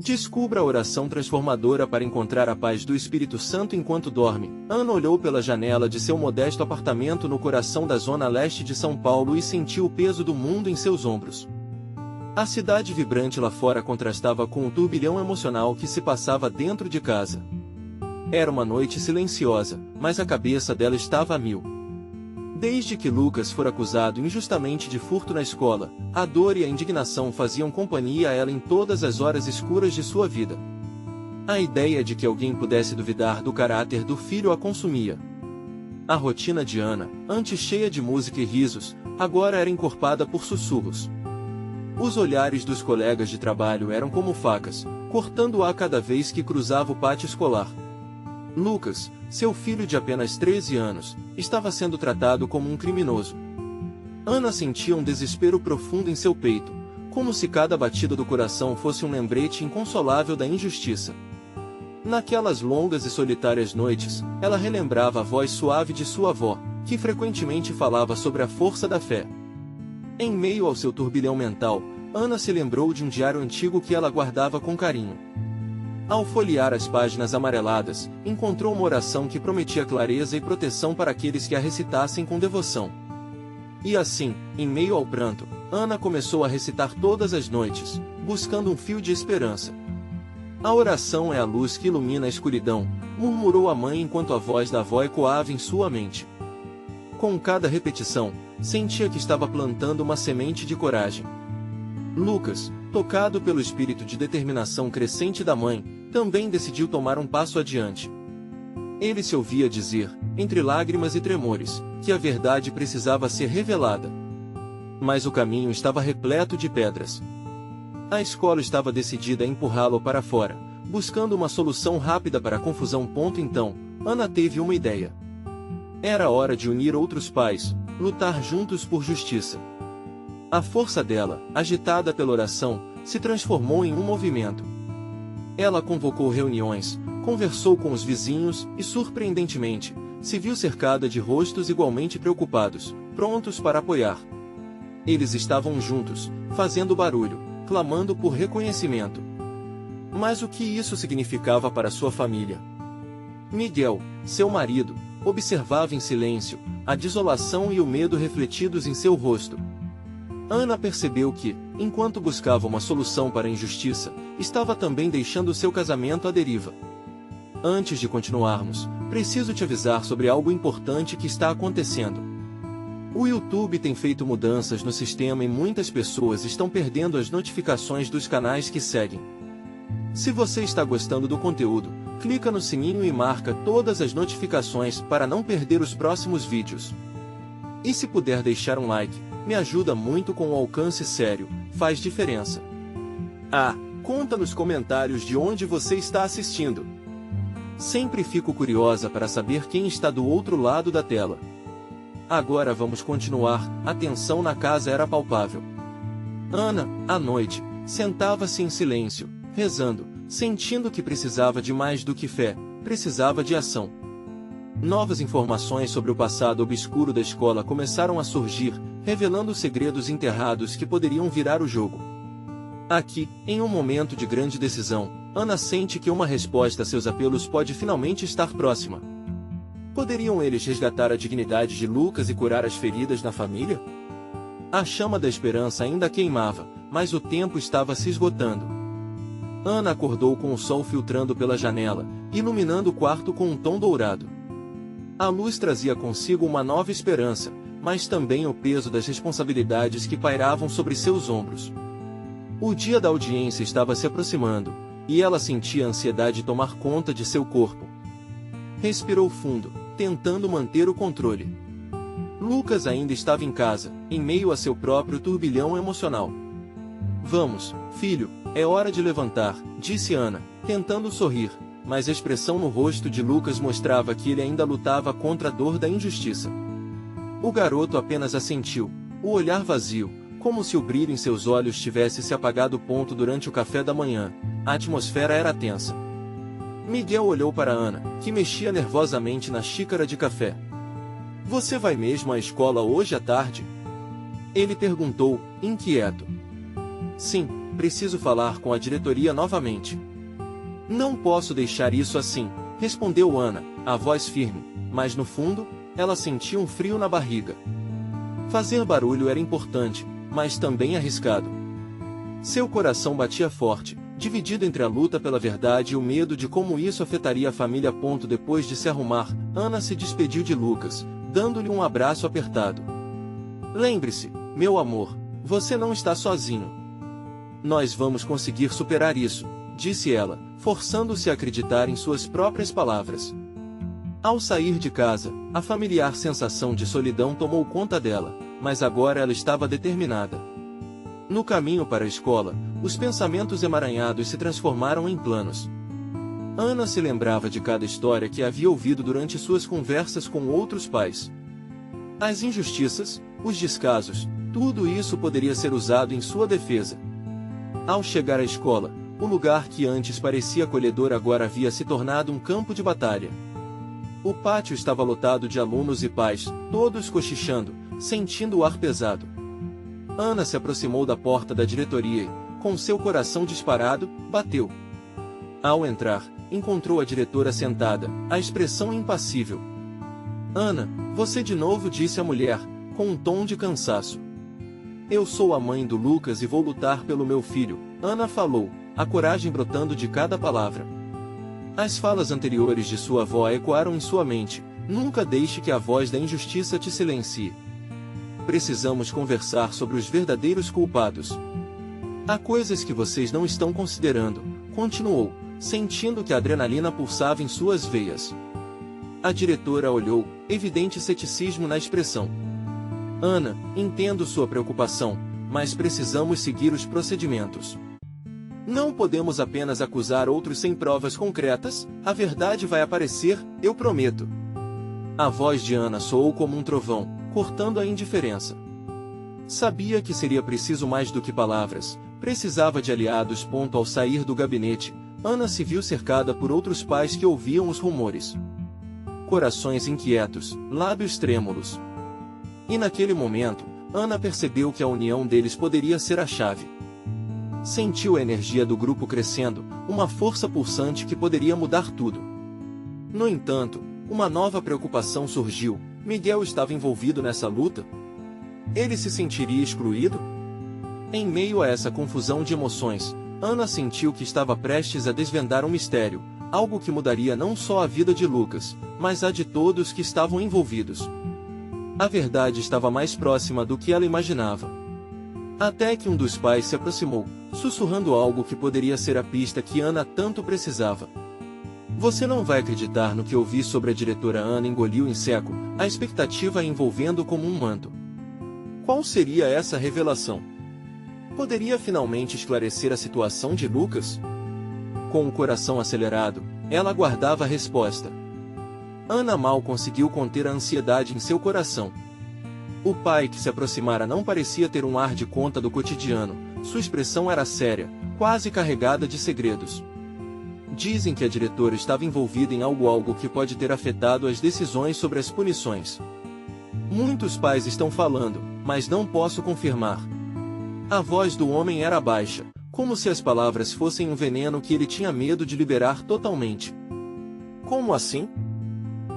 Descubra a oração transformadora para encontrar a paz do Espírito Santo enquanto dorme. Ana olhou pela janela de seu modesto apartamento no coração da zona leste de São Paulo e sentiu o peso do mundo em seus ombros. A cidade vibrante lá fora contrastava com o turbilhão emocional que se passava dentro de casa. Era uma noite silenciosa, mas a cabeça dela estava a mil. Desde que Lucas fora acusado injustamente de furto na escola, a dor e a indignação faziam companhia a ela em todas as horas escuras de sua vida. A ideia de que alguém pudesse duvidar do caráter do filho a consumia. A rotina de Ana, antes cheia de música e risos, agora era encorpada por sussurros. Os olhares dos colegas de trabalho eram como facas, cortando-a cada vez que cruzava o pátio escolar. Lucas, seu filho de apenas 13 anos, estava sendo tratado como um criminoso. Ana sentia um desespero profundo em seu peito, como se cada batida do coração fosse um lembrete inconsolável da injustiça. Naquelas longas e solitárias noites, ela relembrava a voz suave de sua avó, que frequentemente falava sobre a força da fé. Em meio ao seu turbilhão mental, Ana se lembrou de um diário antigo que ela guardava com carinho. Ao folhear as páginas amareladas, encontrou uma oração que prometia clareza e proteção para aqueles que a recitassem com devoção. E assim, em meio ao pranto, Ana começou a recitar todas as noites, buscando um fio de esperança. A oração é a luz que ilumina a escuridão, murmurou a mãe enquanto a voz da avó ecoava em sua mente. Com cada repetição, sentia que estava plantando uma semente de coragem. Lucas, tocado pelo espírito de determinação crescente da mãe, também decidiu tomar um passo adiante. Ele se ouvia dizer, entre lágrimas e tremores, que a verdade precisava ser revelada. Mas o caminho estava repleto de pedras. A escola estava decidida a empurrá-lo para fora, buscando uma solução rápida para a confusão. Então, Ana teve uma ideia. Era hora de unir outros pais, lutar juntos por justiça. A força dela, agitada pela oração, se transformou em um movimento. Ela convocou reuniões, conversou com os vizinhos e, surpreendentemente, se viu cercada de rostos igualmente preocupados, prontos para apoiar. Eles estavam juntos, fazendo barulho, clamando por reconhecimento. Mas o que isso significava para sua família? Miguel, seu marido, observava em silêncio, a desolação e o medo refletidos em seu rosto. Ana percebeu que, enquanto buscava uma solução para a injustiça, estava também deixando seu casamento à deriva. Antes de continuarmos, preciso te avisar sobre algo importante que está acontecendo. O YouTube tem feito mudanças no sistema e muitas pessoas estão perdendo as notificações dos canais que seguem. Se você está gostando do conteúdo, clica no sininho e marca todas as notificações para não perder os próximos vídeos. E se puder deixar um like, me ajuda muito com o alcance sério, faz diferença. Conta nos comentários de onde você está assistindo. Sempre fico curiosa para saber quem está do outro lado da tela. Agora vamos continuar. A tensão na casa era palpável. Ana, à noite, sentava-se em silêncio, rezando, sentindo que precisava de mais do que fé, precisava de ação. Novas informações sobre o passado obscuro da escola começaram a surgir, revelando segredos enterrados que poderiam virar o jogo. Aqui, em um momento de grande decisão, Ana sente que uma resposta a seus apelos pode finalmente estar próxima. Poderiam eles resgatar a dignidade de Lucas e curar as feridas na família? A chama da esperança ainda queimava, mas o tempo estava se esgotando. Ana acordou com o sol filtrando pela janela, iluminando o quarto com um tom dourado. A luz trazia consigo uma nova esperança, mas também o peso das responsabilidades que pairavam sobre seus ombros. O dia da audiência estava se aproximando, e ela sentia a ansiedade tomar conta de seu corpo. Respirou fundo, tentando manter o controle. Lucas ainda estava em casa, em meio a seu próprio turbilhão emocional. Vamos, filho, é hora de levantar, disse Ana, tentando sorrir, mas a expressão no rosto de Lucas mostrava que ele ainda lutava contra a dor da injustiça. O garoto apenas assentiu, o olhar vazio, como se o brilho em seus olhos tivesse se apagado. Durante o café da manhã, a atmosfera era tensa. Miguel olhou para Ana, que mexia nervosamente na xícara de café. Você vai mesmo à escola hoje à tarde? Ele perguntou, inquieto. Sim, preciso falar com a diretoria novamente. Não posso deixar isso assim, respondeu Ana, a voz firme, mas no fundo, ela sentia um frio na barriga. Fazer barulho era importante, mas também arriscado. Seu coração batia forte, dividido entre a luta pela verdade e o medo de como isso afetaria a família. Depois de se arrumar, Ana se despediu de Lucas, dando-lhe um abraço apertado. Lembre-se, meu amor, você não está sozinho. Nós vamos conseguir superar isso, disse ela, forçando-se a acreditar em suas próprias palavras. Ao sair de casa, a familiar sensação de solidão tomou conta dela, mas agora ela estava determinada. No caminho para a escola, os pensamentos emaranhados se transformaram em planos. Ana se lembrava de cada história que havia ouvido durante suas conversas com outros pais. As injustiças, os descasos, tudo isso poderia ser usado em sua defesa. Ao chegar à escola, o lugar que antes parecia acolhedor agora havia se tornado um campo de batalha. O pátio estava lotado de alunos e pais, todos cochichando, sentindo o ar pesado. Ana se aproximou da porta da diretoria e, com seu coração disparado, bateu. Ao entrar, encontrou a diretora sentada, a expressão impassível. Ana, você de novo, disse a mulher, com um tom de cansaço. Eu sou a mãe do Lucas e vou lutar pelo meu filho, Ana falou, a coragem brotando de cada palavra. As falas anteriores de sua avó ecoaram em sua mente, nunca deixe que a voz da injustiça te silencie. Precisamos conversar sobre os verdadeiros culpados. Há coisas que vocês não estão considerando, continuou, sentindo que a adrenalina pulsava em suas veias. A diretora olhou, evidente ceticismo na expressão. Ana, entendo sua preocupação, mas precisamos seguir os procedimentos. Não podemos apenas acusar outros sem provas concretas, a verdade vai aparecer, eu prometo. A voz de Ana soou como um trovão, cortando a indiferença. Sabia que seria preciso mais do que palavras, precisava de aliados. Ao sair do gabinete, Ana se viu cercada por outros pais que ouviam os rumores. Corações inquietos, lábios trêmulos. E naquele momento, Ana percebeu que a união deles poderia ser a chave. Sentiu a energia do grupo crescendo, uma força pulsante que poderia mudar tudo. No entanto, uma nova preocupação surgiu. Miguel estava envolvido nessa luta? Ele se sentiria excluído? Em meio a essa confusão de emoções, Ana sentiu que estava prestes a desvendar um mistério, algo que mudaria não só a vida de Lucas, mas a de todos que estavam envolvidos. A verdade estava mais próxima do que ela imaginava. Até que um dos pais se aproximou, sussurrando algo que poderia ser a pista que Ana tanto precisava. Você não vai acreditar no que ouvi sobre a diretora. Ana engoliu em seco, a expectativa a envolvendo como um manto. Qual seria essa revelação? Poderia finalmente esclarecer a situação de Lucas? Com o coração acelerado, ela aguardava a resposta. Ana mal conseguiu conter a ansiedade em seu coração. O pai que se aproximara não parecia ter um ar de conta do cotidiano, sua expressão era séria, quase carregada de segredos. Dizem que a diretora estava envolvida em algo que pode ter afetado as decisões sobre as punições. Muitos pais estão falando, mas não posso confirmar. A voz do homem era baixa, como se as palavras fossem um veneno que ele tinha medo de liberar totalmente. Como assim?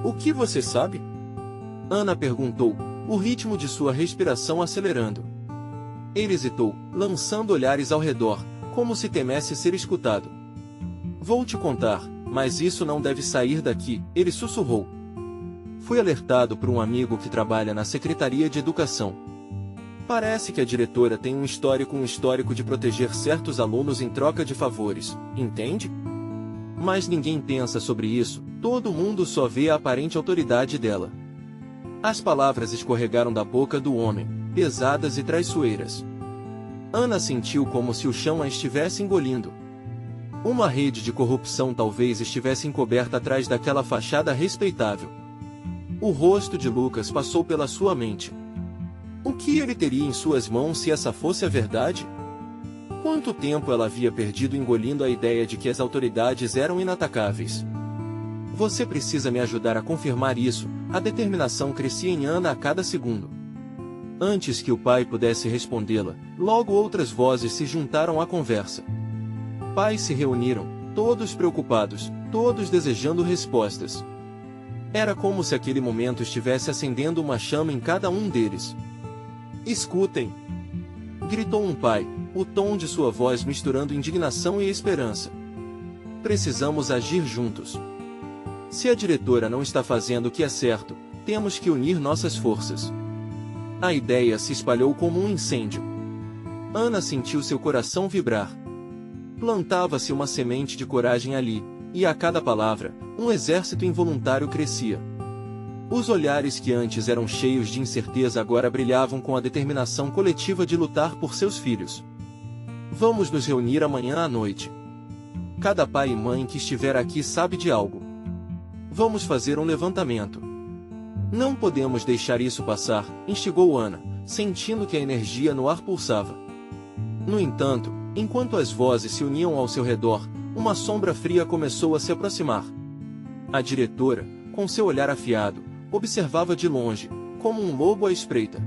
O que você sabe? Ana perguntou, o ritmo de sua respiração acelerando. Ele hesitou, lançando olhares ao redor, como se temesse ser escutado. Vou te contar, mas isso não deve sair daqui, ele sussurrou. Fui alertado por um amigo que trabalha na Secretaria de Educação. Parece que a diretora tem um histórico de proteger certos alunos em troca de favores, entende? Mas ninguém pensa sobre isso, todo mundo só vê a aparente autoridade dela. As palavras escorregaram da boca do homem, pesadas e traiçoeiras. Ana sentiu como se o chão a estivesse engolindo. Uma rede de corrupção talvez estivesse encoberta atrás daquela fachada respeitável. O rosto de Lucas passou pela sua mente. O que ele teria em suas mãos se essa fosse a verdade? Quanto tempo ela havia perdido engolindo a ideia de que as autoridades eram inatacáveis? Você precisa me ajudar a confirmar isso, a determinação crescia em Ana a cada segundo. Antes que o pai pudesse respondê-la, logo outras vozes se juntaram à conversa. Pais se reuniram, todos preocupados, todos desejando respostas. Era como se aquele momento estivesse acendendo uma chama em cada um deles. "Escutem!" gritou um pai, o tom de sua voz misturando indignação e esperança. "Precisamos agir juntos. Se a diretora não está fazendo o que é certo, temos que unir nossas forças." A ideia se espalhou como um incêndio. Ana sentiu seu coração vibrar. Plantava-se uma semente de coragem ali, e a cada palavra, um exército involuntário crescia. Os olhares que antes eram cheios de incerteza agora brilhavam com a determinação coletiva de lutar por seus filhos. "Vamos nos reunir amanhã à noite. Cada pai e mãe que estiver aqui sabe de algo. Vamos fazer um levantamento. Não podemos deixar isso passar", instigou Ana, sentindo que a energia no ar pulsava. No entanto, enquanto as vozes se uniam ao seu redor, uma sombra fria começou a se aproximar. A diretora, com seu olhar afiado, observava de longe, como um lobo à espreita.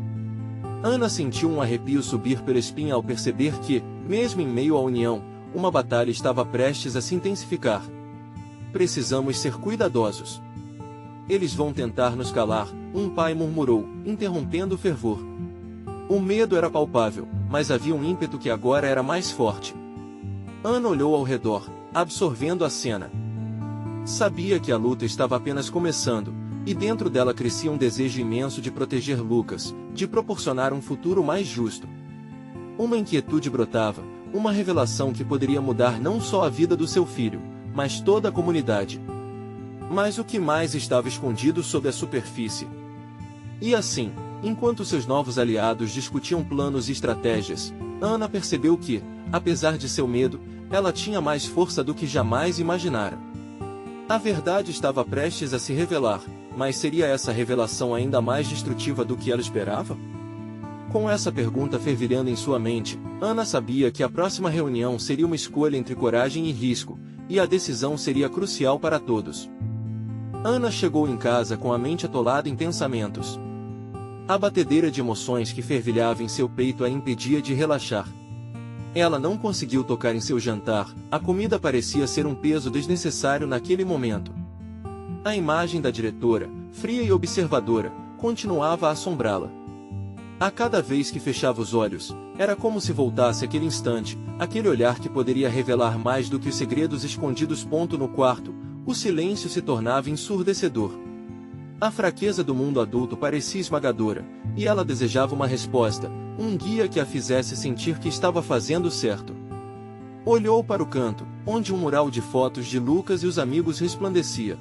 Ana sentiu um arrepio subir pela espinha ao perceber que, mesmo em meio à união, uma batalha estava prestes a se intensificar. "Precisamos ser cuidadosos. Eles vão tentar nos calar", um pai murmurou, interrompendo o fervor. O medo era palpável, mas havia um ímpeto que agora era mais forte. Ana olhou ao redor, absorvendo a cena. Sabia que a luta estava apenas começando, e dentro dela crescia um desejo imenso de proteger Lucas, de proporcionar um futuro mais justo. Uma inquietude brotava, uma revelação que poderia mudar não só a vida do seu filho, mas toda a comunidade. Mas o que mais estava escondido sob a superfície? E assim, enquanto seus novos aliados discutiam planos e estratégias, Ana percebeu que, apesar de seu medo, ela tinha mais força do que jamais imaginara. A verdade estava prestes a se revelar, mas seria essa revelação ainda mais destrutiva do que ela esperava? Com essa pergunta fervilhando em sua mente, Ana sabia que a próxima reunião seria uma escolha entre coragem e risco, e a decisão seria crucial para todos. Ana chegou em casa com a mente atolada em pensamentos. A batedeira de emoções que fervilhava em seu peito a impedia de relaxar. Ela não conseguiu tocar em seu jantar, a comida parecia ser um peso desnecessário naquele momento. A imagem da diretora, fria e observadora, continuava a assombrá-la. A cada vez que fechava os olhos, era como se voltasse aquele instante, aquele olhar que poderia revelar mais do que os segredos escondidos. No quarto, o silêncio se tornava ensurdecedor. A fraqueza do mundo adulto parecia esmagadora, e ela desejava uma resposta, um guia que a fizesse sentir que estava fazendo certo. Olhou para o canto, onde um mural de fotos de Lucas e os amigos resplandecia.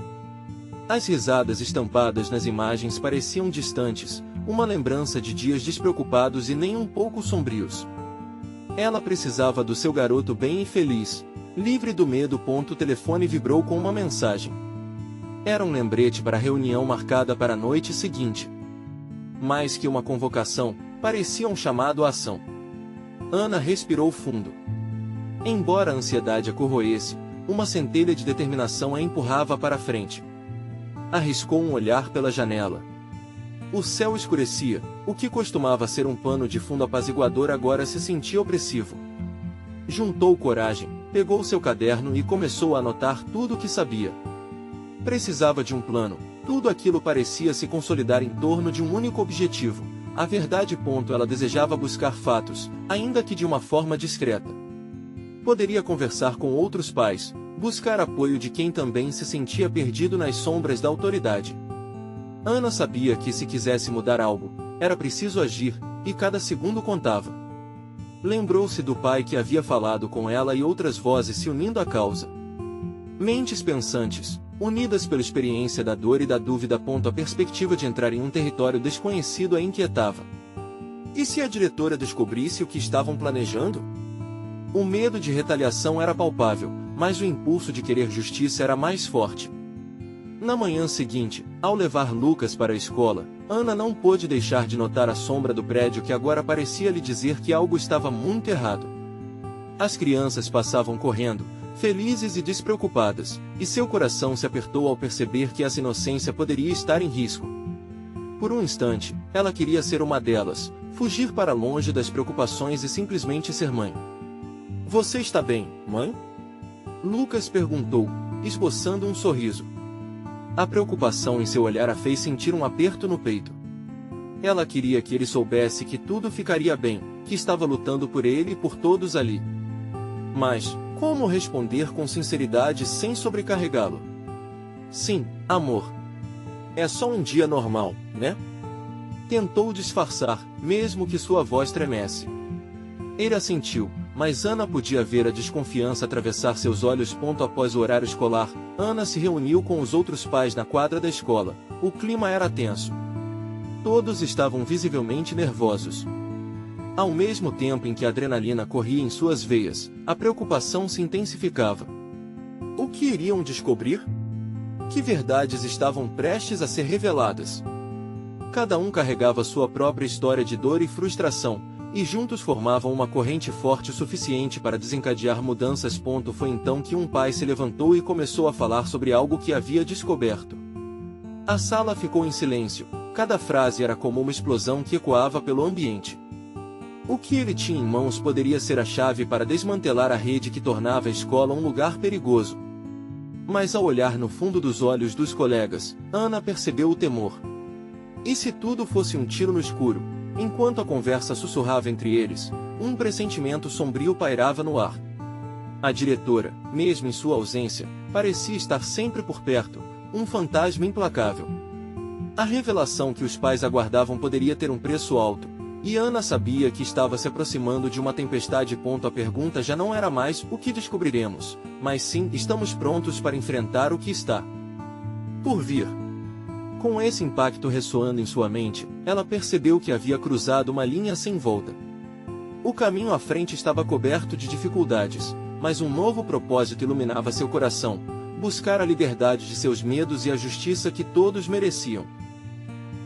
As risadas estampadas nas imagens pareciam distantes, uma lembrança de dias despreocupados e nem um pouco sombrios. Ela precisava do seu garoto bem e feliz, livre do medo. O telefone vibrou com uma mensagem. Era um lembrete para a reunião marcada para a noite seguinte. Mais que uma convocação, parecia um chamado à ação. Ana respirou fundo. Embora a ansiedade a corroesse, uma centelha de determinação a empurrava para a frente. Arriscou um olhar pela janela. O céu escurecia, o que costumava ser um pano de fundo apaziguador agora se sentia opressivo. Juntou coragem, pegou seu caderno e começou a anotar tudo o que sabia. Precisava de um plano, tudo aquilo parecia se consolidar em torno de um único objetivo, a verdade. Ela desejava buscar fatos, ainda que de uma forma discreta. Poderia conversar com outros pais, buscar apoio de quem também se sentia perdido nas sombras da autoridade. Ana sabia que se quisesse mudar algo, era preciso agir, e cada segundo contava. Lembrou-se do pai que havia falado com ela e outras vozes se unindo à causa. Mentes pensantes, unidas pela experiência da dor e da dúvida. A perspectiva de entrar em um território desconhecido a inquietava. E se a diretora descobrisse o que estavam planejando? O medo de retaliação era palpável, mas o impulso de querer justiça era mais forte. Na manhã seguinte, ao levar Lucas para a escola, Ana não pôde deixar de notar a sombra do prédio que agora parecia lhe dizer que algo estava muito errado. As crianças passavam correndo, felizes e despreocupadas, e seu coração se apertou ao perceber que essa inocência poderia estar em risco. Por um instante, ela queria ser uma delas, Fugir para longe das preocupações e simplesmente ser mãe. Você está bem, mãe? Lucas perguntou, esboçando um sorriso. A preocupação em seu olhar a fez sentir um aperto no peito. Ela queria que ele soubesse que tudo ficaria bem, que estava lutando por ele e por todos ali. Mas, como responder com sinceridade sem sobrecarregá-lo? Sim, amor. É só um dia normal, né? Tentou disfarçar, mesmo que sua voz tremesse. Ele assentiu, mas Ana podia ver a desconfiança atravessar seus olhos. Após o horário escolar, Ana se reuniu com os outros pais na quadra da escola. O clima era tenso. Todos estavam visivelmente nervosos. Ao mesmo tempo em que a adrenalina corria em suas veias, a preocupação se intensificava. O que iriam descobrir? Que verdades estavam prestes a ser reveladas? Cada um carregava sua própria história de dor e frustração, e juntos formavam uma corrente forte o suficiente para desencadear mudanças. Foi então que um pai se levantou e começou a falar sobre algo que havia descoberto. A sala ficou em silêncio, cada frase era como uma explosão que ecoava pelo ambiente. O que ele tinha em mãos poderia ser a chave para desmantelar a rede que tornava a escola um lugar perigoso. Mas ao olhar no fundo dos olhos dos colegas, Ana percebeu o temor. E se tudo fosse um tiro no escuro? Enquanto a conversa sussurrava entre eles, um pressentimento sombrio pairava no ar. A diretora, mesmo em sua ausência, parecia estar sempre por perto, um fantasma implacável. A revelação que os pais aguardavam poderia ter um preço alto, e Ana sabia que estava se aproximando de uma tempestade. A pergunta já não era mais o que descobriremos, mas sim, estamos prontos para enfrentar o que está por vir. Com esse impacto ressoando em sua mente, ela percebeu que havia cruzado uma linha sem volta. O caminho à frente estava coberto de dificuldades, mas um novo propósito iluminava seu coração: buscar a liberdade de seus medos e a justiça que todos mereciam.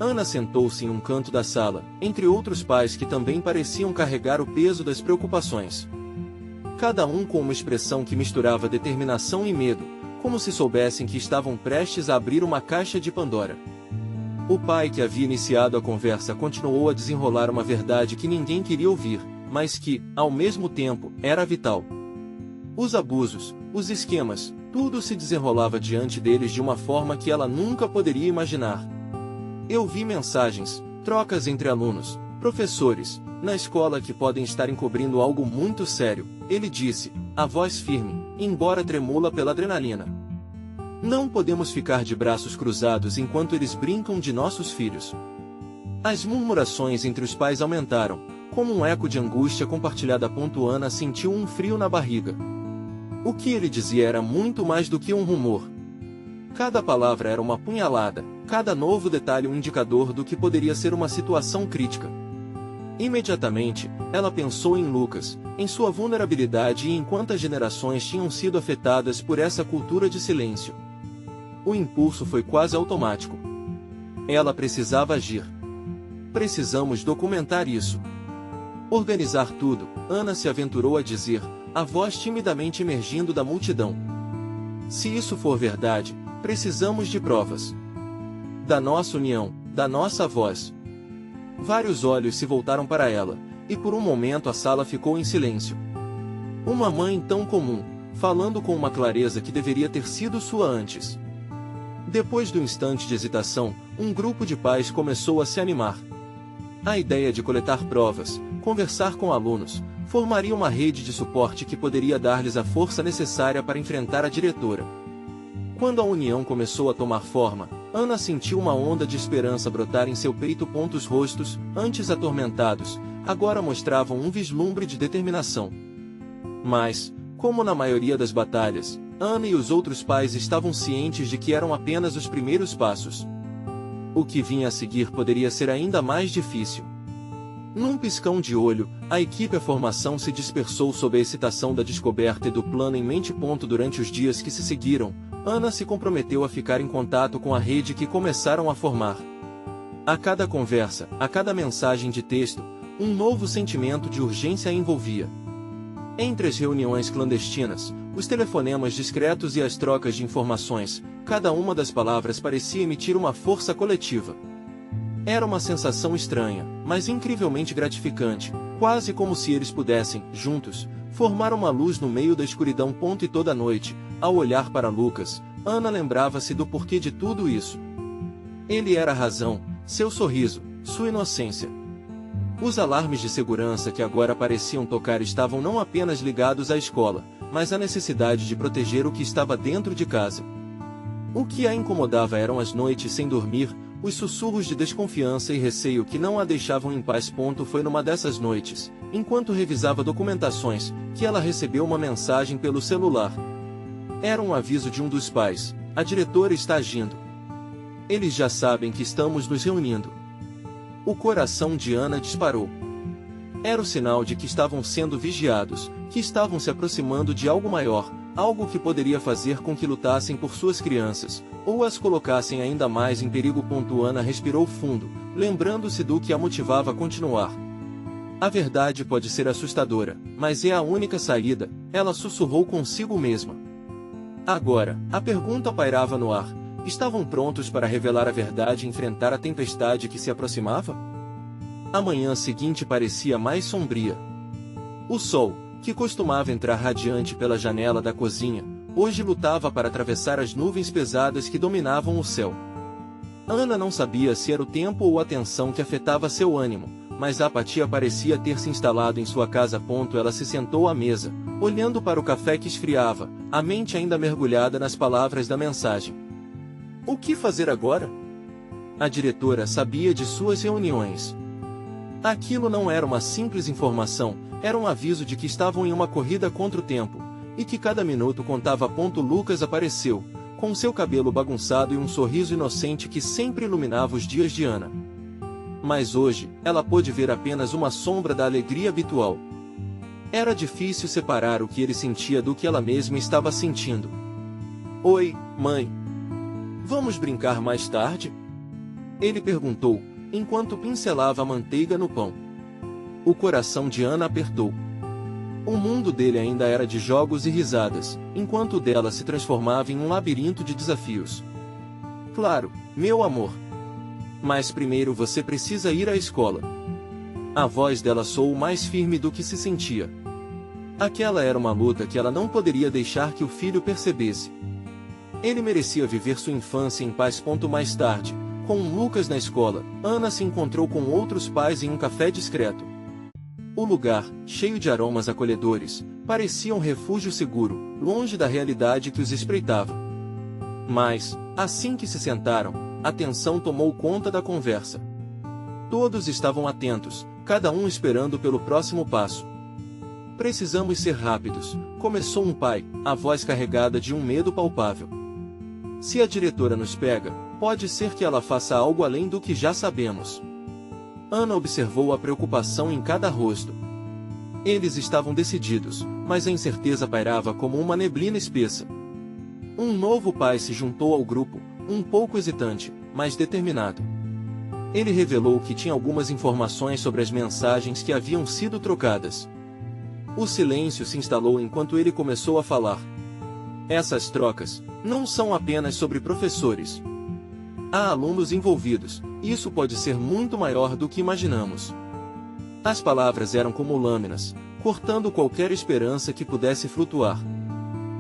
Ana sentou-se em um canto da sala, entre outros pais que também pareciam carregar o peso das preocupações. Cada um com uma expressão que misturava determinação e medo, como se soubessem que estavam prestes a abrir uma caixa de Pandora. O pai que havia iniciado a conversa continuou a desenrolar uma verdade que ninguém queria ouvir, mas que, ao mesmo tempo, era vital. Os abusos, os esquemas, tudo se desenrolava diante deles de uma forma que ela nunca poderia imaginar. Eu vi mensagens, trocas entre alunos, professores, na escola que podem estar encobrindo algo muito sério, ele disse, a voz firme, embora tremula pela adrenalina. Não podemos ficar de braços cruzados enquanto eles brincam de nossos filhos. As murmurações entre os pais aumentaram, como um eco de angústia compartilhada. Ana sentiu um frio na barriga. O que ele dizia era muito mais do que um rumor. Cada palavra era uma punhalada, cada novo detalhe um indicador do que poderia ser uma situação crítica. Imediatamente, ela pensou em Lucas, em sua vulnerabilidade e em quantas gerações tinham sido afetadas por essa cultura de silêncio. O impulso foi quase automático. Ela precisava agir. Precisamos documentar isso. Organizar tudo, Ana se aventurou a dizer, a voz timidamente emergindo da multidão. Se isso for verdade, precisamos de provas. Da nossa união, da nossa voz. Vários olhos se voltaram para ela, e por um momento a sala ficou em silêncio. Uma mãe tão comum, falando com uma clareza que deveria ter sido sua antes. Depois do instante de hesitação, um grupo de pais começou a se animar. A ideia de coletar provas, conversar com alunos, formaria uma rede de suporte que poderia dar-lhes a força necessária para enfrentar a diretora. Quando a união começou a tomar forma, Ana sentiu uma onda de esperança brotar em seu peito. Os rostos, antes atormentados, agora mostravam um vislumbre de determinação. Mas, como na maioria das batalhas, Ana e os outros pais estavam cientes de que eram apenas os primeiros passos. O que vinha a seguir poderia ser ainda mais difícil. Num piscão de olho, a equipe e a formação se dispersou sob a excitação da descoberta e do plano em mente. Durante os dias que se seguiram, Ana se comprometeu a ficar em contato com a rede que começaram a formar. A cada conversa, a cada mensagem de texto, um novo sentimento de urgência a envolvia. Entre as reuniões clandestinas, os telefonemas discretos e as trocas de informações, cada uma das palavras parecia emitir uma força coletiva. Era uma sensação estranha, mas incrivelmente gratificante, quase como se eles pudessem, juntos, formar uma luz no meio da escuridão. E toda noite, ao olhar para Lucas, Ana lembrava-se do porquê de tudo isso. Ele era a razão, seu sorriso, sua inocência. Os alarmes de segurança que agora pareciam tocar estavam não apenas ligados à escola, mas à necessidade de proteger o que estava dentro de casa. O que a incomodava eram as noites sem dormir, os sussurros de desconfiança e receio que não a deixavam em paz. Foi numa dessas noites, enquanto revisava documentações, que ela recebeu uma mensagem pelo celular. Era um aviso de um dos pais: a diretora está agindo. Eles já sabem que estamos nos reunindo. O coração de Ana disparou. Era o sinal de que estavam sendo vigiados, que estavam se aproximando de algo maior, algo que poderia fazer com que lutassem por suas crianças, ou as colocassem ainda mais em perigo. Ana respirou fundo, lembrando-se do que a motivava a continuar. A verdade pode ser assustadora, mas é a única saída, ela sussurrou consigo mesma. Agora, a pergunta pairava no ar: estavam prontos para revelar a verdade e enfrentar a tempestade que se aproximava? A manhã seguinte parecia mais sombria. O sol, que costumava entrar radiante pela janela da cozinha, hoje lutava para atravessar as nuvens pesadas que dominavam o céu. Ana não sabia se era o tempo ou a tensão que afetava seu ânimo, mas a apatia parecia ter se instalado em sua casa. Ela se sentou à mesa, olhando para o café que esfriava, a mente ainda mergulhada nas palavras da mensagem. O que fazer agora? A diretora sabia de suas reuniões. Aquilo não era uma simples informação, era um aviso de que estavam em uma corrida contra o tempo, e que cada minuto contava. Lucas apareceu, com seu cabelo bagunçado e um sorriso inocente que sempre iluminava os dias de Ana. Mas hoje, ela pôde ver apenas uma sombra da alegria habitual. Era difícil separar o que ele sentia do que ela mesma estava sentindo. Oi, mãe. Vamos brincar mais tarde? Ele perguntou, enquanto pincelava a manteiga no pão. O coração de Ana apertou. O mundo dele ainda era de jogos e risadas, enquanto o dela se transformava em um labirinto de desafios. Claro, meu amor. Mas primeiro você precisa ir à escola. A voz dela soou mais firme do que se sentia. Aquela era uma luta que ela não poderia deixar que o filho percebesse. Ele merecia viver sua infância em paz. Mais tarde, com Lucas na escola, Ana se encontrou com outros pais em um café discreto. O lugar, cheio de aromas acolhedores, parecia um refúgio seguro, longe da realidade que os espreitava. Mas, assim que se sentaram, a tensão tomou conta da conversa. Todos estavam atentos, cada um esperando pelo próximo passo. Precisamos ser rápidos, começou um pai, a voz carregada de um medo palpável. Se a diretora nos pega, pode ser que ela faça algo além do que já sabemos. Ana observou a preocupação em cada rosto. Eles estavam decididos, mas a incerteza pairava como uma neblina espessa. Um novo pai se juntou ao grupo, um pouco hesitante, mas determinado. Ele revelou que tinha algumas informações sobre as mensagens que haviam sido trocadas. O silêncio se instalou enquanto ele começou a falar. Essas trocas não são apenas sobre professores. Há alunos envolvidos, e isso pode ser muito maior do que imaginamos. As palavras eram como lâminas, cortando qualquer esperança que pudesse flutuar.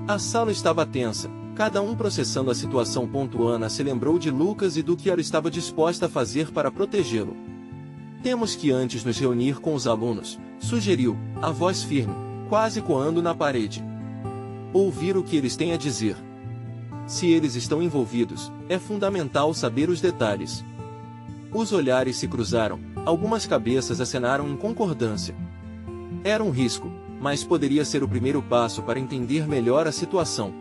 A sala estava tensa, cada um processando a situação. Ana se lembrou de Lucas e do que ela estava disposta a fazer para protegê-lo. Temos que antes nos reunir com os alunos, sugeriu, a voz firme, quase coando na parede. Ouvir o que eles têm a dizer. Se eles estão envolvidos, é fundamental saber os detalhes. Os olhares se cruzaram, algumas cabeças acenaram em concordância. Era um risco, mas poderia ser o primeiro passo para entender melhor a situação.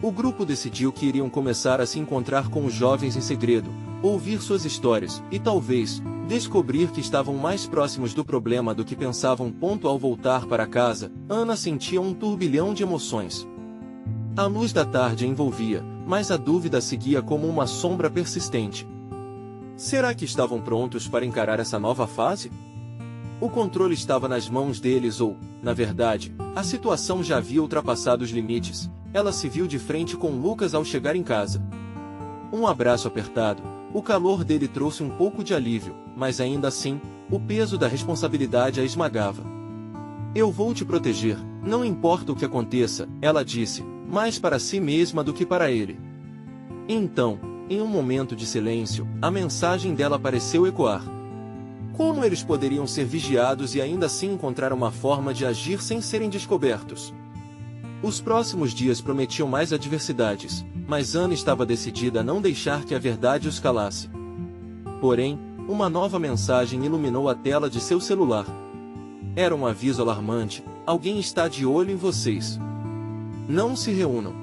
O grupo decidiu que iriam começar a se encontrar com os jovens em segredo, ouvir suas histórias, e talvez, descobrir que estavam mais próximos do problema do que pensavam. Ao voltar para casa, Ana sentia um turbilhão de emoções. A luz da tarde a envolvia, mas a dúvida seguia como uma sombra persistente. Será que estavam prontos para encarar essa nova fase? O controle estava nas mãos deles ou, na verdade, a situação já havia ultrapassado os limites. Ela se viu de frente com Lucas ao chegar em casa. Um abraço apertado, O calor dele trouxe um pouco de alívio, mas ainda assim, o peso da responsabilidade a esmagava. Eu vou te proteger, não importa o que aconteça, ela disse, mais para si mesma do que para ele. Então, em um momento de silêncio, a mensagem dela pareceu ecoar. Como eles poderiam ser vigiados e ainda assim encontrar uma forma de agir sem serem descobertos? Os próximos dias prometiam mais adversidades, mas Ana estava decidida a não deixar que a verdade os calasse. Porém, uma nova mensagem iluminou a tela de seu celular. Era um aviso alarmante: alguém está de olho em vocês. Não se reúnam.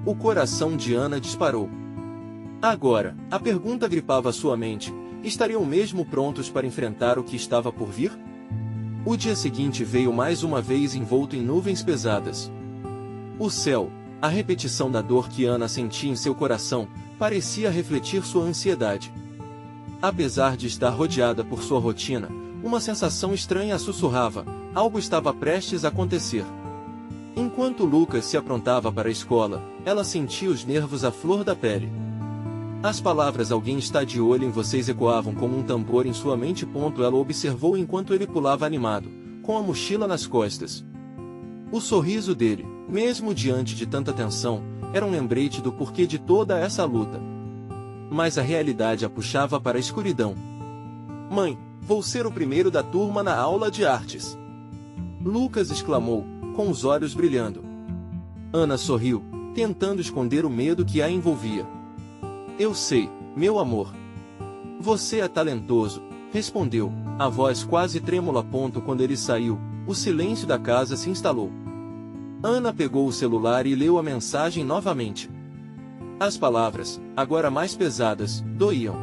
O coração de Ana disparou. Agora, a pergunta gripava sua mente: estariam mesmo prontos para enfrentar o que estava por vir? O dia seguinte veio mais uma vez envolto em nuvens pesadas. O céu, a repetição da dor que Ana sentia em seu coração, parecia refletir sua ansiedade. Apesar de estar rodeada por sua rotina, uma sensação estranha a sussurrava: algo estava prestes a acontecer. Enquanto Lucas se aprontava para a escola, ela sentia os nervos à flor da pele. As palavras "alguém está de olho em vocês" ecoavam como um tambor em sua mente. Ela observou enquanto ele pulava animado, com a mochila nas costas. O sorriso dele, mesmo diante de tanta tensão, era um lembrete do porquê de toda essa luta. Mas a realidade a puxava para a escuridão. "Mãe, vou ser o primeiro da turma na aula de artes!" Lucas exclamou, com os olhos brilhando. Ana sorriu, tentando esconder o medo que a envolvia. "Eu sei, meu amor. Você é talentoso", respondeu, a voz quase trêmula. Quando ele saiu, o silêncio da casa se instalou. Ana pegou o celular e leu a mensagem novamente. As palavras, agora mais pesadas, doíam.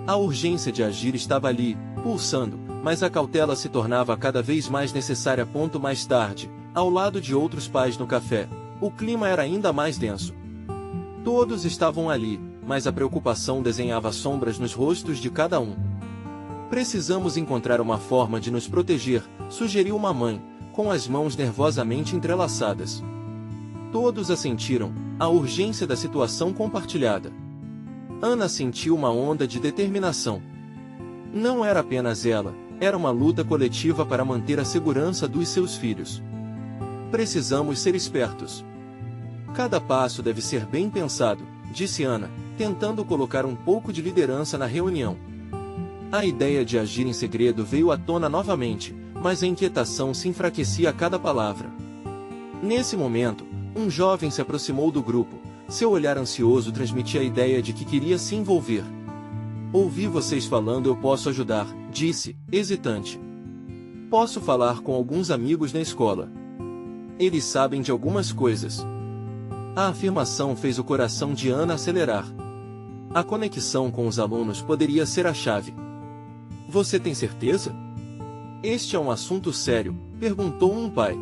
A urgência de agir estava ali, pulsando, mas a cautela se tornava cada vez mais necessária. Mais tarde, ao lado de outros pais no café, o clima era ainda mais denso. Todos estavam ali, mas a preocupação desenhava sombras nos rostos de cada um. "Precisamos encontrar uma forma de nos proteger", sugeriu uma mãe, com as mãos nervosamente entrelaçadas. Todos assentiram, a urgência da situação compartilhada. Ana sentiu uma onda de determinação. Não era apenas ela, era uma luta coletiva para manter a segurança dos seus filhos. "Precisamos ser espertos. Cada passo deve ser bem pensado", disse Ana, tentando colocar um pouco de liderança na reunião. A ideia de agir em segredo veio à tona novamente, mas a inquietação se enfraquecia a cada palavra. Nesse momento, um jovem se aproximou do grupo. Seu olhar ansioso transmitia a ideia de que queria se envolver. "Ouvi vocês falando, eu posso ajudar", disse, hesitante. "Posso falar com alguns amigos na escola. Eles sabem de algumas coisas." A afirmação fez o coração de Ana acelerar. A conexão com os alunos poderia ser a chave. "Você tem certeza? Este é um assunto sério?", perguntou um pai.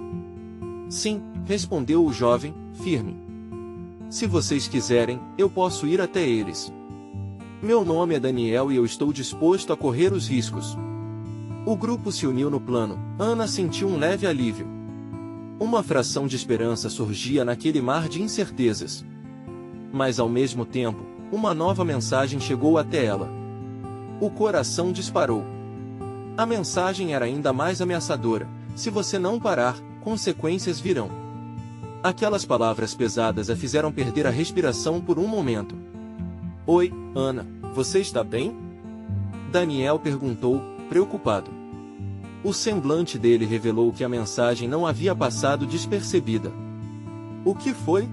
"Sim", respondeu o jovem, firme. "Se vocês quiserem, eu posso ir até eles. Meu nome é Daniel e eu estou disposto a correr os riscos." O grupo se uniu no plano. Ana sentiu um leve alívio. Uma fração de esperança surgia naquele mar de incertezas. Mas ao mesmo tempo, uma nova mensagem chegou até ela. O coração disparou. A mensagem era ainda mais ameaçadora: "Se você não parar, consequências virão." Aquelas palavras pesadas a fizeram perder a respiração por um momento. "Oi, Ana, você está bem?" Daniel perguntou, preocupado. O semblante dele revelou que a mensagem não havia passado despercebida. "O que foi?"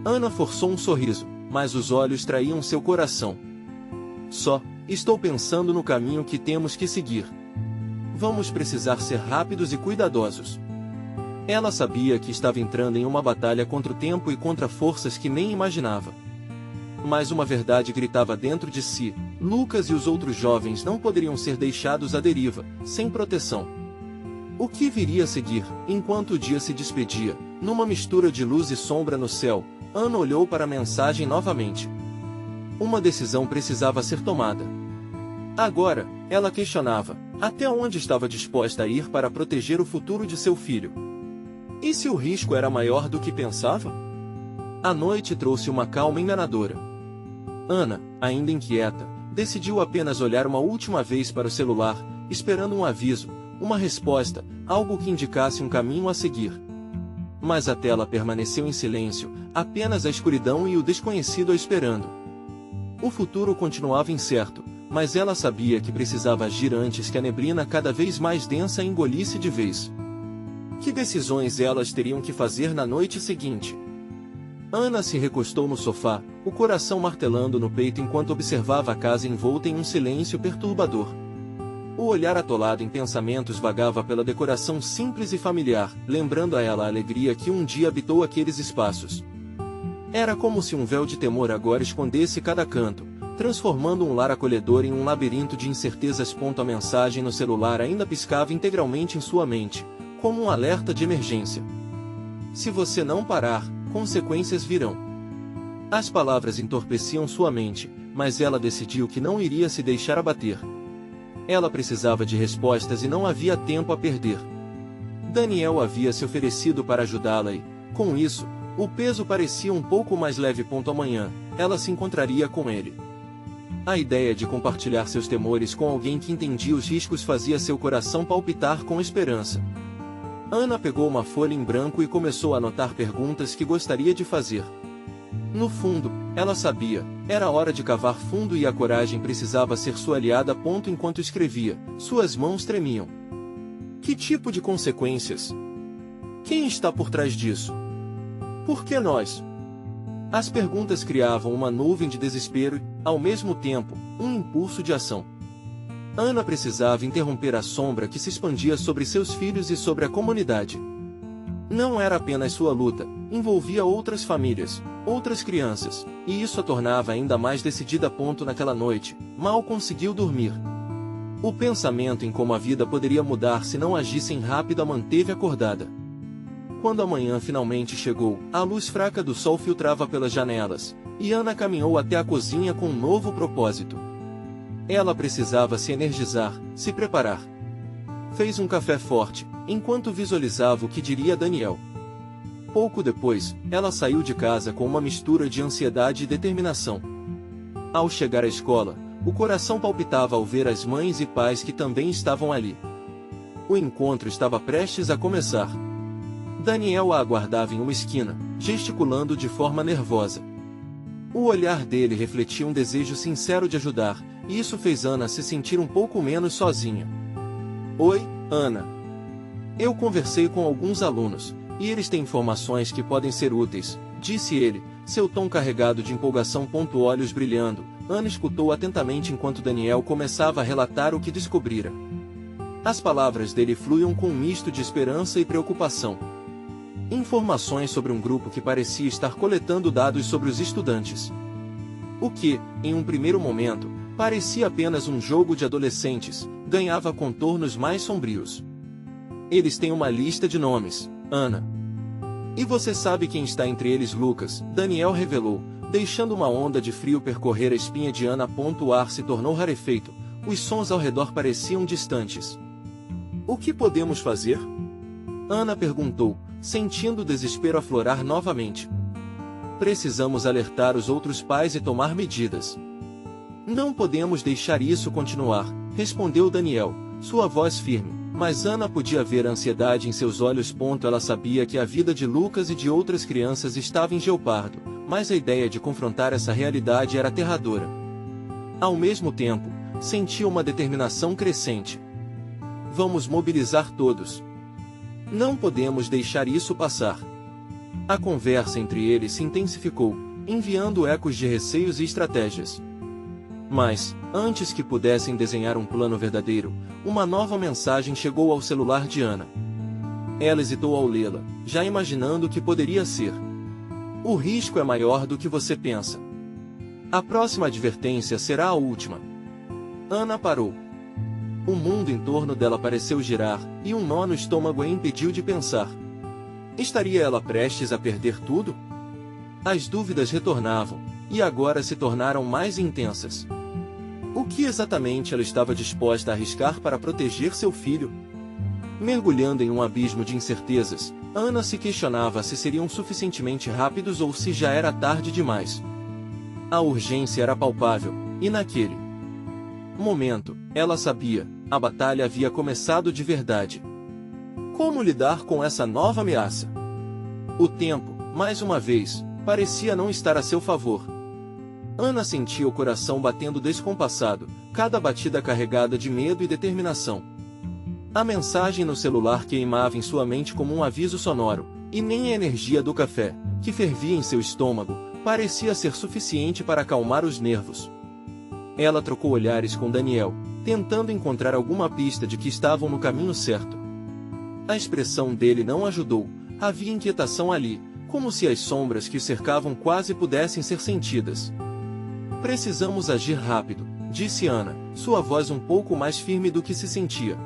Ana forçou um sorriso, mas os olhos traíam seu coração. Estou pensando no caminho que temos que seguir. Vamos precisar ser rápidos e cuidadosos." Ela sabia que estava entrando em uma batalha contra o tempo e contra forças que nem imaginava. Mas uma verdade gritava dentro de si: Lucas e os outros jovens não poderiam ser deixados à deriva, sem proteção. O que viria a seguir? Enquanto o dia se despedia, numa mistura de luz e sombra no céu, Ana olhou para a mensagem novamente. Uma decisão precisava ser tomada. Agora, ela questionava: até onde estava disposta a ir para proteger o futuro de seu filho? E se o risco era maior do que pensava? A noite trouxe uma calma enganadora. Ana, Ainda inquieta, decidiu apenas olhar uma última vez para o celular, esperando um aviso, uma resposta, algo que indicasse um caminho a seguir. Mas a tela permaneceu em silêncio, apenas a escuridão e o desconhecido a esperando. O futuro continuava incerto, mas ela sabia que precisava agir antes que a neblina cada vez mais densa a engolisse de vez. Que decisões elas teriam que fazer na noite seguinte? Ana se recostou no sofá, o coração martelando no peito enquanto observava a casa envolta em um silêncio perturbador. O olhar atolado em pensamentos vagava pela decoração simples e familiar, lembrando a ela a alegria que um dia habitou aqueles espaços. Era como se um véu de temor agora escondesse cada canto, transformando um lar acolhedor em um labirinto de incertezas. A mensagem no celular ainda piscava integralmente em sua mente, como um alerta de emergência. Se você não parar, consequências virão. As palavras entorpeciam sua mente, mas ela decidiu que não iria se deixar abater. Ela precisava de respostas e não havia tempo a perder. Daniel havia se oferecido para ajudá-la e, com isso, o peso parecia um pouco mais leve. Amanhã, ela se encontraria com ele. A ideia de compartilhar seus temores com alguém que entendia os riscos fazia seu coração palpitar com esperança. Ana pegou uma folha em branco e começou a anotar perguntas que gostaria de fazer. No fundo, ela sabia, era hora de cavar fundo e a coragem precisava ser sua aliada. Enquanto escrevia, suas mãos tremiam. Que tipo de consequências? Quem está por trás disso? Por que nós? As perguntas criavam uma nuvem de desespero e, ao mesmo tempo, um impulso de ação. Ana precisava interromper a sombra que se expandia sobre seus filhos e sobre a comunidade. Não era apenas sua luta, envolvia outras famílias, outras crianças, e isso a tornava ainda mais decidida. Naquela noite, mal conseguiu dormir. O pensamento em como a vida poderia mudar se não agissem rápido a manteve acordada. Quando a manhã finalmente chegou, a luz fraca do sol filtrava pelas janelas, e Ana caminhou até a cozinha com um novo propósito. Ela precisava se energizar, se preparar. Fez um café forte, enquanto visualizava o que diria Daniel. Pouco depois, ela saiu de casa com uma mistura de ansiedade e determinação. Ao chegar à escola, o coração palpitava ao ver as mães e pais que também estavam ali. O encontro estava prestes a começar. Daniel a aguardava em uma esquina, gesticulando de forma nervosa. O olhar dele refletia um desejo sincero de ajudar, e isso fez Ana se sentir um pouco menos sozinha. Oi, Ana. Eu conversei com alguns alunos, e eles têm informações que podem ser úteis, disse ele, seu tom carregado de empolgação. Olhos brilhando, Ana escutou atentamente enquanto Daniel começava a relatar o que descobrira. As palavras dele fluíam com um misto de esperança e preocupação. Informações sobre um grupo que parecia estar coletando dados sobre os estudantes. O que, em um primeiro momento, parecia apenas um jogo de adolescentes, ganhava contornos mais sombrios. Eles têm uma lista de nomes, Ana. E você sabe quem está entre eles? Lucas, Daniel revelou, deixando uma onda de frio percorrer a espinha de Ana. O ar se tornou rarefeito, os sons ao redor pareciam distantes. O que podemos fazer? Ana perguntou, sentindo o desespero aflorar novamente. Precisamos alertar os outros pais e tomar medidas. Não podemos deixar isso continuar, respondeu Daniel, sua voz firme, mas Ana podia ver a ansiedade em seus olhos. Ela sabia que a vida de Lucas e de outras crianças estava em jeopardo, mas a ideia de confrontar essa realidade era aterradora. Ao mesmo tempo, sentia uma determinação crescente. Vamos mobilizar todos. Não podemos deixar isso passar. A conversa entre eles se intensificou, enviando ecos de receios e estratégias. Mas, antes que pudessem desenhar um plano verdadeiro, uma nova mensagem chegou ao celular de Ana. Ela hesitou ao lê-la, já imaginando o que poderia ser. O risco é maior do que você pensa. A próxima advertência será a última. Ana parou. O mundo em torno dela pareceu girar, e um nó no estômago a impediu de pensar. Estaria ela prestes a perder tudo? As dúvidas retornavam, e agora se tornaram mais intensas. O que exatamente ela estava disposta a arriscar para proteger seu filho? Mergulhando em um abismo de incertezas, Ana se questionava se seriam suficientemente rápidos ou se já era tarde demais. A urgência era palpável, e naquele momento, ela sabia, a batalha havia começado de verdade. Como lidar com essa nova ameaça? O tempo, mais uma vez, parecia não estar a seu favor. Ana sentia o coração batendo descompassado, cada batida carregada de medo e determinação. A mensagem no celular queimava em sua mente como um aviso sonoro, e nem a energia do café, que fervia em seu estômago, parecia ser suficiente para acalmar os nervos. Ela trocou olhares com Daniel, tentando encontrar alguma pista de que estavam no caminho certo. A expressão dele não ajudou, havia inquietação ali, como se as sombras que o cercavam quase pudessem ser sentidas. Precisamos agir rápido, disse Ana, sua voz um pouco mais firme do que se sentia.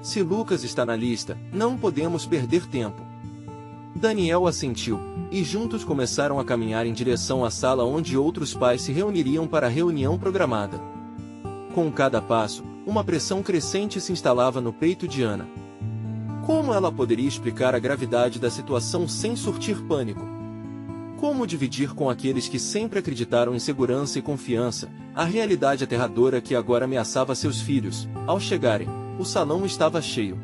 Se Lucas está na lista, não podemos perder tempo. Daniel assentiu, e juntos começaram a caminhar em direção à sala onde outros pais se reuniriam para a reunião programada. Com cada passo, uma pressão crescente se instalava no peito de Ana. Como ela poderia explicar a gravidade da situação sem surtir pânico? Como dividir com aqueles que sempre acreditaram em segurança e confiança, a realidade aterradora que agora ameaçava seus filhos? Ao chegarem, o salão estava cheio.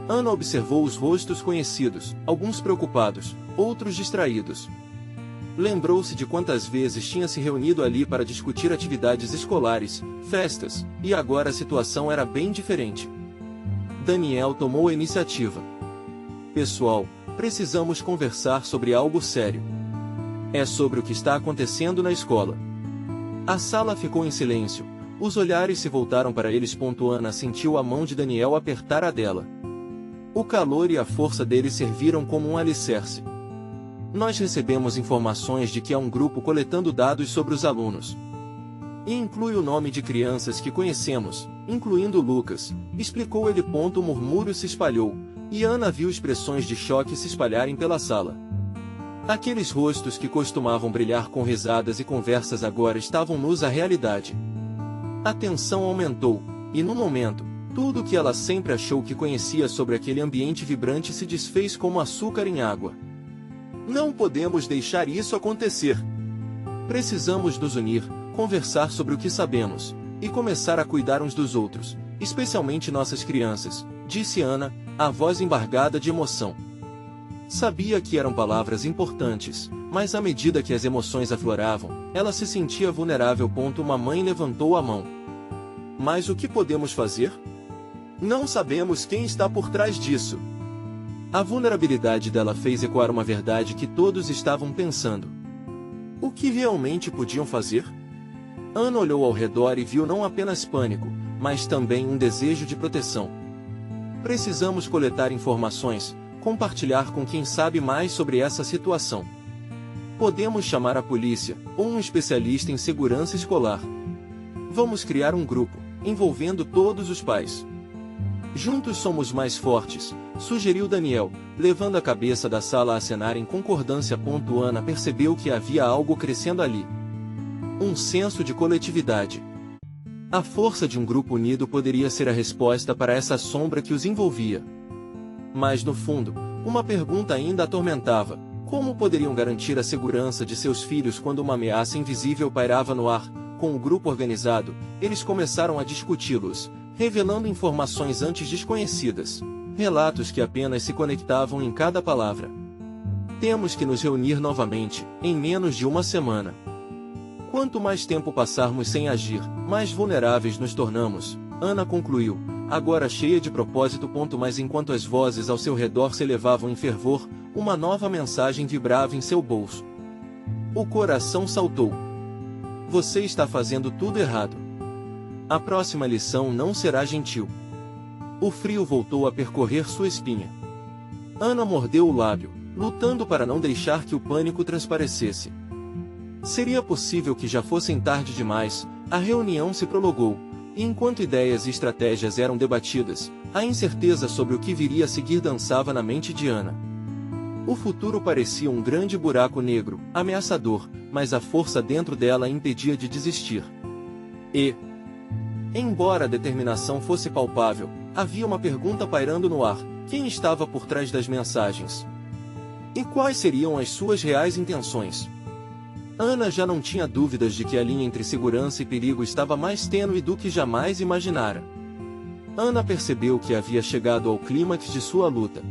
Ana observou os rostos conhecidos, alguns preocupados, outros distraídos. Lembrou-se de quantas vezes tinha se reunido ali para discutir atividades escolares, festas, e agora a situação era bem diferente. Daniel tomou a iniciativa. Pessoal, precisamos conversar sobre algo sério. É sobre o que está acontecendo na escola. A sala ficou em silêncio, os olhares se voltaram para eles. Ana sentiu a mão de Daniel apertar a dela. O calor e a força dele serviram como um alicerce. Nós recebemos informações de que há um grupo coletando dados sobre os alunos. E inclui o nome de crianças que conhecemos, incluindo Lucas, explicou ele. O murmúrio se espalhou, e Ana viu expressões de choque se espalharem pela sala. Aqueles rostos que costumavam brilhar com risadas e conversas agora estavam nus à realidade. A tensão aumentou, e no momento, tudo o que ela sempre achou que conhecia sobre aquele ambiente vibrante se desfez como açúcar em água. Não podemos deixar isso acontecer. Precisamos nos unir, conversar sobre o que sabemos, e começar a cuidar uns dos outros, especialmente nossas crianças, disse Ana, a voz embargada de emoção. Sabia que eram palavras importantes, mas à medida que as emoções afloravam, ela se sentia vulnerável. Uma mãe levantou a mão. Mas o que podemos fazer? Não sabemos quem está por trás disso. A vulnerabilidade dela fez ecoar uma verdade que todos estavam pensando. O que realmente podiam fazer? Ana olhou ao redor e viu não apenas pânico, mas também um desejo de proteção. Precisamos coletar informações, compartilhar com quem sabe mais sobre essa situação. Podemos chamar a polícia, ou um especialista em segurança escolar. Vamos criar um grupo, envolvendo todos os pais. Juntos somos mais fortes, sugeriu Daniel, levando a cabeça da sala a acenar em concordância. Ana percebeu que havia algo crescendo ali. Um senso de coletividade. A força de um grupo unido poderia ser a resposta para essa sombra que os envolvia. Mas no fundo, uma pergunta ainda atormentava: como poderiam garantir a segurança de seus filhos quando uma ameaça invisível pairava no ar? Com o grupo organizado, eles começaram a discuti-los, revelando informações antes desconhecidas, relatos que apenas se conectavam em cada palavra. Temos que nos reunir novamente, em menos de uma semana. Quanto mais tempo passarmos sem agir, mais vulneráveis nos tornamos, Ana concluiu, agora cheia de propósito. Mas enquanto as vozes ao seu redor se elevavam em fervor, uma nova mensagem vibrava em seu bolso. O coração saltou. Você está fazendo tudo errado. A próxima lição não será gentil. O frio voltou a percorrer sua espinha. Ana mordeu o lábio, lutando para não deixar que o pânico transparecesse. Seria possível que já fossem tarde demais. A reunião se prolongou, e enquanto ideias e estratégias eram debatidas, a incerteza sobre o que viria a seguir dançava na mente de Ana. O futuro parecia um grande buraco negro, ameaçador, mas a força dentro dela a impedia de desistir. Embora a determinação fosse palpável, havia uma pergunta pairando no ar: quem estava por trás das mensagens? E quais seriam as suas reais intenções? Ana já não tinha dúvidas de que a linha entre segurança e perigo estava mais tênue do que jamais imaginara. Ana percebeu que havia chegado ao clímax de sua luta.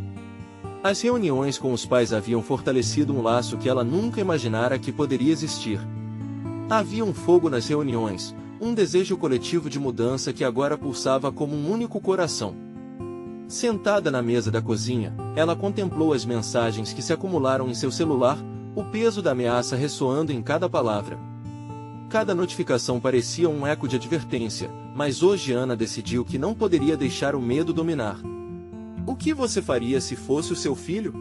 As reuniões com os pais haviam fortalecido um laço que ela nunca imaginara que poderia existir. Havia um fogo nas reuniões, um desejo coletivo de mudança que agora pulsava como um único coração. Sentada na mesa da cozinha, ela contemplou as mensagens que se acumularam em seu celular, o peso da ameaça ressoando em cada palavra. Cada notificação parecia um eco de advertência, mas hoje Ana decidiu que não poderia deixar o medo dominar. O que você faria se fosse o seu filho?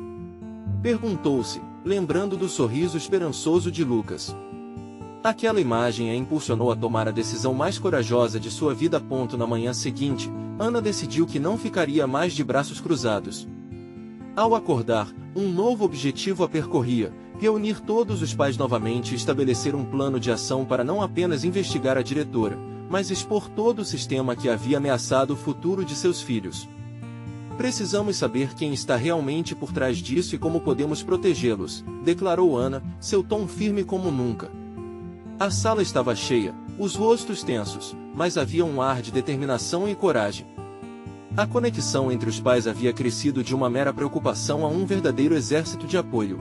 Perguntou-se, lembrando do sorriso esperançoso de Lucas. Aquela imagem a impulsionou a tomar a decisão mais corajosa de sua vida. Na manhã seguinte, Ana decidiu que não ficaria mais de braços cruzados. Ao acordar, um novo objetivo a percorria: reunir todos os pais novamente e estabelecer um plano de ação para não apenas investigar a diretora, mas expor todo o sistema que havia ameaçado o futuro de seus filhos. Precisamos saber quem está realmente por trás disso e como podemos protegê-los, declarou Ana, seu tom firme como nunca. A sala estava cheia, os rostos tensos, mas havia um ar de determinação e coragem. A conexão entre os pais havia crescido de uma mera preocupação a um verdadeiro exército de apoio.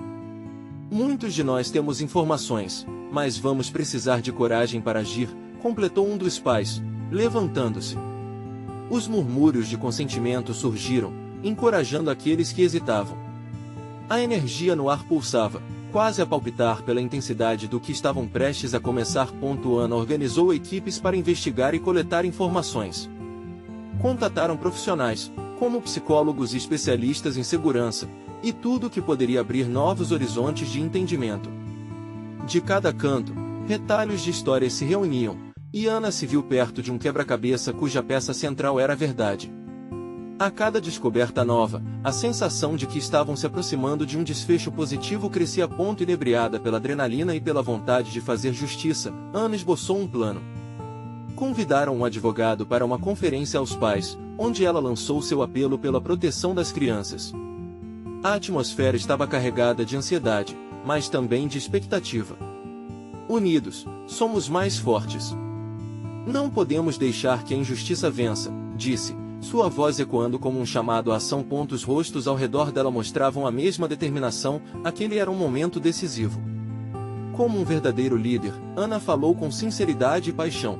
Muitos de nós temos informações, mas vamos precisar de coragem para agir, completou um dos pais, levantando-se. Os murmúrios de consentimento surgiram, encorajando aqueles que hesitavam. A energia no ar pulsava, quase a palpitar pela intensidade do que estavam prestes a começar. Ana organizou equipes para investigar e coletar informações. Contataram profissionais, como psicólogos e especialistas em segurança, e tudo o que poderia abrir novos horizontes de entendimento. De cada canto, retalhos de histórias se reuniam, e Ana se viu perto de um quebra-cabeça cuja peça central era a verdade. A cada descoberta nova, a sensação de que estavam se aproximando de um desfecho positivo crescia. Inebriada pela adrenalina e pela vontade de fazer justiça, Ana esboçou um plano. Convidaram um advogado para uma conferência aos pais, onde ela lançou seu apelo pela proteção das crianças. A atmosfera estava carregada de ansiedade, mas também de expectativa. Unidos, somos mais fortes. Não podemos deixar que a injustiça vença, disse, sua voz ecoando como um chamado à ação. Os rostos ao redor dela mostravam a mesma determinação, aquele era um momento decisivo. Como um verdadeiro líder, Ana falou com sinceridade e paixão.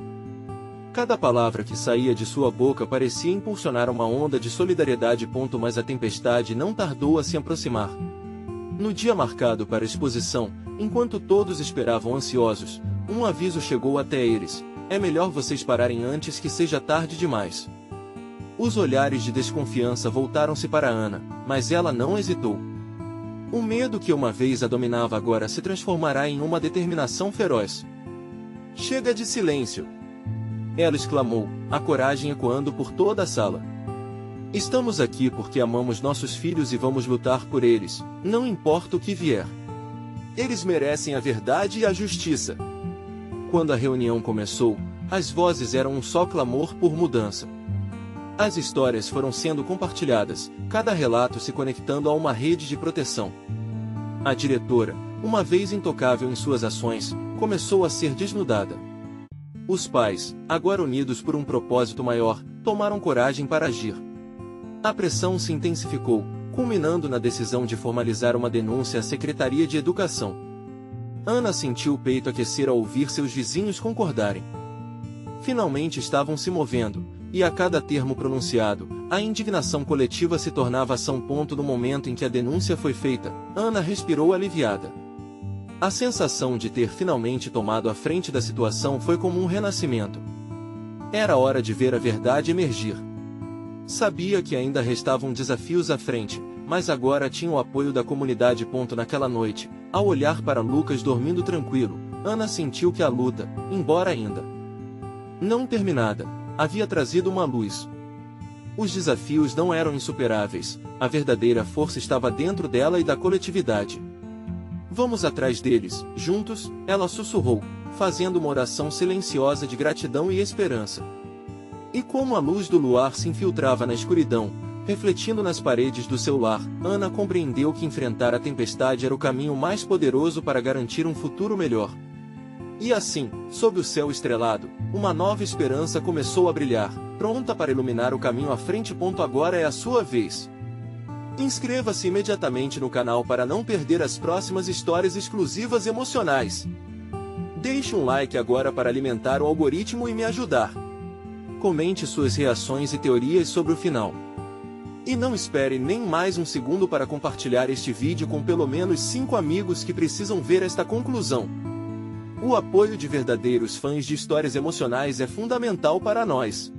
Cada palavra que saía de sua boca parecia impulsionar uma onda de solidariedade. Mas a tempestade não tardou a se aproximar. No dia marcado para a exposição, enquanto todos esperavam ansiosos, um aviso chegou até eles: é melhor vocês pararem antes que seja tarde demais. Os olhares de desconfiança voltaram-se para Ana, mas ela não hesitou. O medo que uma vez a dominava agora se transformará em uma determinação feroz. Chega de silêncio! Ela exclamou, a coragem ecoando por toda a sala. Estamos aqui porque amamos nossos filhos e vamos lutar por eles, não importa o que vier. Eles merecem a verdade e a justiça. Quando a reunião começou, as vozes eram um só clamor por mudança. As histórias foram sendo compartilhadas, cada relato se conectando a uma rede de proteção. A diretora, uma vez intocável em suas ações, começou a ser desnudada. Os pais, agora unidos por um propósito maior, tomaram coragem para agir. A pressão se intensificou, culminando na decisão de formalizar uma denúncia à Secretaria de Educação. Ana sentiu o peito aquecer ao ouvir seus vizinhos concordarem. Finalmente estavam se movendo, e a cada termo pronunciado, a indignação coletiva se tornava ação. No momento em que a denúncia foi feita, Ana respirou aliviada. A sensação de ter finalmente tomado a frente da situação foi como um renascimento. Era hora de ver a verdade emergir. Sabia que ainda restavam desafios à frente, mas agora tinha o apoio da comunidade. Naquela noite, ao olhar para Lucas dormindo tranquilo, Ana sentiu que a luta, embora ainda não terminada, havia trazido uma luz. Os desafios não eram insuperáveis, a verdadeira força estava dentro dela e da coletividade. Vamos atrás deles, juntos, ela sussurrou, fazendo uma oração silenciosa de gratidão e esperança. E como a luz do luar se infiltrava na escuridão, Refletindo nas paredes do seu lar, Ana compreendeu que enfrentar a tempestade era o caminho mais poderoso para garantir um futuro melhor. E assim, sob o céu estrelado, uma nova esperança começou a brilhar, pronta para iluminar o caminho à frente. Agora é a sua vez. Inscreva-se imediatamente no canal para não perder as próximas histórias exclusivas emocionais. Deixe um like agora para alimentar o algoritmo e me ajudar. Comente suas reações e teorias sobre o final. E não espere nem mais um segundo para compartilhar este vídeo com pelo menos 5 amigos que precisam ver esta conclusão. O apoio de verdadeiros fãs de histórias emocionais é fundamental para nós.